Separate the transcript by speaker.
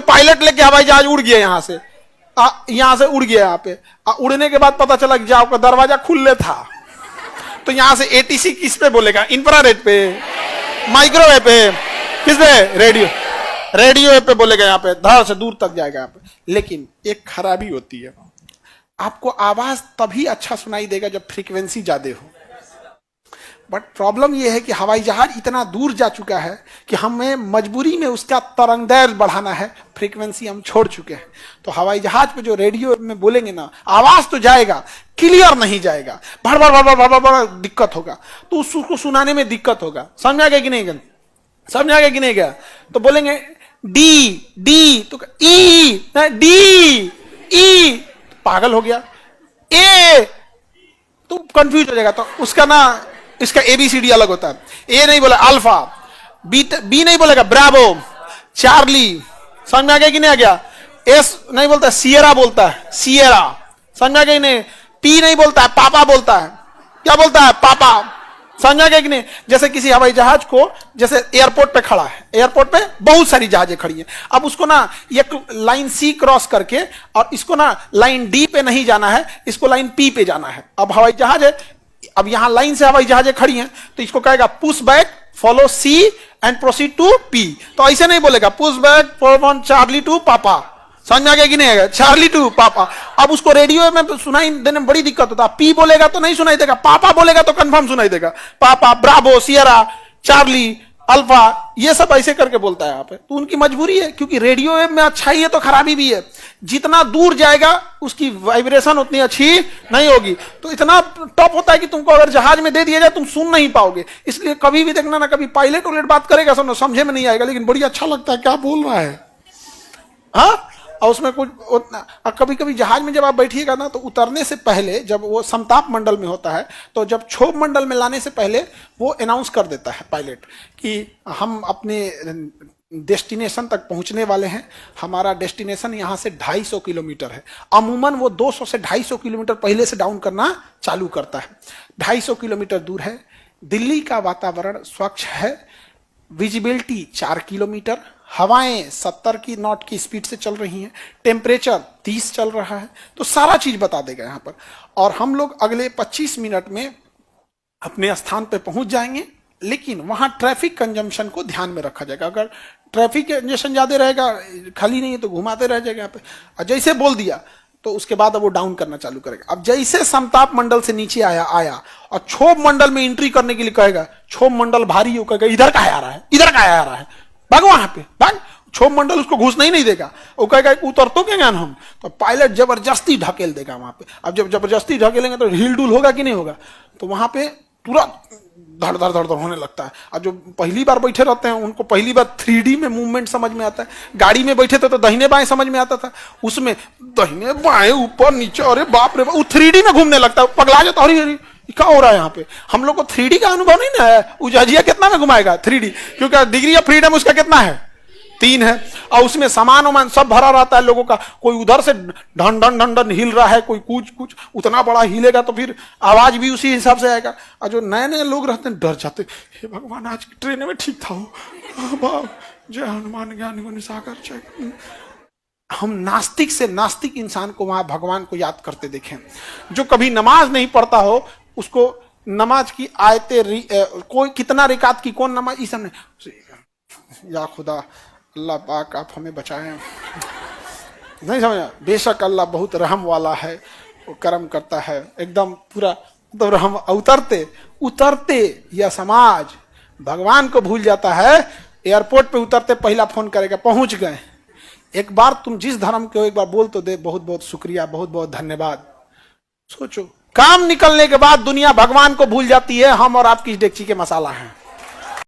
Speaker 1: Pilot लेके हवाई जहाज उड़ गया यहां से, यहां से उड़ गया, यहाँ पे उड़ने के बाद पता चला कि आपका दरवाजा खुले था, तो यहां से एटीसी किस पे बोलेगा? इंफ्रारेड पे, माइक्रोवेव पे, किस पे? रेडियो वेव पे बोलेगा, यहाँ पे धड़ से दूर तक जाएगा यहाँ पे। लेकिन एक खराबी होती है, आपको आवाज तभी अच्छा सुनाई देगा जब फ्रीक्वेंसी ज्यादा हो। बट प्रॉब्लम यह है कि हवाई जहाज इतना दूर जा चुका है कि हमें मजबूरी में उसका तरंगदैर्घ्य बढ़ाना है, फ्रीक्वेंसी हम छोड़ चुके हैं। तो हवाई जहाज पे जो रेडियो में बोलेंगे ना, आवाज तो जाएगा, क्लियर नहीं जाएगा, भड़ भड़ भड़ भड़ भड़ दिक्कत होगा, तो उसको सुनाने में दिक्कत होगा। समझ आ गया कि नहीं गया? समझ आ गया कि नहीं गया? तो बोलेंगे डी डी, तो ई डी ई, पागल हो गया। ए तो कंफ्यूज हो जाएगा, तो उसका ना, इसका एबीसीडी अलग होता है। ए नहीं बोला अल्फा, बी नहीं बोलेगा ब्रावो, चार्ली। समझ में आ गया कि नहीं आ गया? एस नहीं बोलता, सियरा बोलता है, सियरा। समझ में आ गया कि नहीं? पी नहीं बोलता है, पापा बोलता है। क्या बोलता है? पापा। समझ में आ गया कि नहीं? जैसे किसी हवाई जहाज को, जैसे एयरपोर्ट पे खड़ा है, एयरपोर्ट पे बहुत सारी जहाजें खड़ी हैं, अब उसको ना एक लाइन सी क्रॉस करके, और इसको ना लाइन डी पे नहीं जाना है, इसको लाइन पी पे जाना है। अब हवाई जहाज है, अब यहां लाइन से हवाई जहाजें खड़ी हैं, तो इसको कहेगा push back follow C and proceed to P. तो ऐसे नहीं बोलेगा push back follow Charlie to Papa. समझ में आ गया कि नहीं आएगा? चार्ली टू पापा। अब उसको रेडियो में सुनाई देने में बड़ी दिक्कत होता है, पी बोलेगा तो नहीं सुनाई देगा, पापा बोलेगा तो कंफर्म सुनाई देगा। पापा, ब्रावो, सियरा, चार्ली, अल्फा, ये सब ऐसे करके बोलता है यहाँ पे। तो उनकी मजबूरी है, क्योंकि रेडियो में अच्छाई है तो खराबी भी है। जितना दूर जाएगा उसकी वाइब्रेशन उतनी अच्छी नहीं होगी। तो इतना टॉप होता है कि तुमको अगर जहाज में दे दिया जाए तुम सुन नहीं पाओगे। इसलिए कभी भी देखना ना, कभी पायलट वायलट बात करेगा सुनो, समझे में नहीं आएगा, लेकिन बड़ी अच्छा लगता है क्या बोल रहा है, हाँ। और उसमें कुछ कभी कभी जहाज में जब आप बैठिएगा ना, तो उतरने से पहले, जब वो समताप मंडल में होता है, तो जब क्षोभ मंडल में लाने से पहले वो अनाउंस कर देता है पायलट कि हम अपने डेस्टिनेशन तक पहुंचने वाले हैं। हमारा डेस्टिनेशन यहाँ से 250 किलोमीटर है। अमूमन वो 200 से 250 किलोमीटर पहले से डाउन करना चालू करता है। 250 किलोमीटर दूर है। दिल्ली का वातावरण स्वच्छ है, विजिबिलिटी 4 किलोमीटर, हवाएं 70 की नॉट की स्पीड से चल रही हैं, टेम्परेचर 30 चल रहा है। तो सारा चीज बता देगा यहाँ पर। और हम लोग अगले 25 मिनट में अपने स्थान पे पहुंच जाएंगे, लेकिन वहां ट्रैफिक कंजम्पशन को ध्यान में रखा जाएगा। अगर ट्रैफिक कंजम्पशन ज्यादा रहेगा, खाली नहीं है, तो घुमाते रह जाएगा यहाँ पे। और जैसे बोल दिया तो उसके बाद अब वो डाउन करना चालू करेगा। अब जैसे समताप मंडल से नीचे आया और क्षोभ मंडल में एंट्री करने के लिए कहेगा, क्षोभ मंडल भारी हो, कहेगा इधर का आ रहा है, इधर का आ रहा है, भाग वहां पे भाग। क्षोभ मंडल उसको घुसना ही नहीं देगा, वो कहेगा उतर तो क्या ज्ञान हम, तो पायलट जबरदस्ती ढकेल देगा वहां पे। अब जब जबरदस्ती ढकेलेंगे तो हिल डुल होगा कि नहीं होगा, तो वहां पे तुरंत धड़ धड़ धड़ धड़ होने लगता है। और जो पहली बार बैठे रहते हैं उनको पहली बार 3D में मूवमेंट समझ में आता है। गाड़ी में बैठे थे तो दाहिने बाएं समझ में आता था, उसमें दाहिने बाएं ऊपर नीचे, अरे बाप रे बाप, वो 3D में घूमने लगता है, पगला जाता है। अरे क्या हो रहा है यहाँ पे, हम लोग को 3D का अनुभव नहीं ना है। उजाजिया कितना में घुमाएगा 3D, क्योंकि डिग्री ऑफ फ्रीडम उसका कितना है, 3 है। और उसमें सामान वामान सब भरा रहता है लोगों का। कोई उधर से ढन ढन ढन ढन हिल रहा है, कोई कुछ कुछ, उतना बड़ा हिलेगा तो फिर आवाज भी उसी हिसाब से आएगा। और जो नए नए लोग रहते हैं डर जाते, हे भगवान आज की ट्रेन में ठीक था वो, जय हनुमान ज्ञान गुण सागर जय। हम नास्तिक से नास्तिक इंसान को वहां भगवान को याद करते देखें। जो कभी नमाज नहीं पढ़ता हो उसको नमाज की आयतें, कोई कितना रिकात की कौन नमाज, इस हमने या खुदा अल्लाह पाक आप हमें बचाएं, नहीं समझा। बेशक अल्लाह बहुत रहम वाला है, वो करम करता है एकदम पूरा। तो हम उतरते उतरते यह समाज भगवान को भूल जाता है। एयरपोर्ट पे उतरते पहला फोन करेगा पहुंच गए। एक बार तुम जिस धर्म के हो एक बार बोल तो दे, बहुत बहुत शुक्रिया, बहुत बहुत धन्यवाद। सोचो, काम निकलने के बाद दुनिया भगवान को भूल जाती है, हम और आपकी डेगची के मसाला हैं।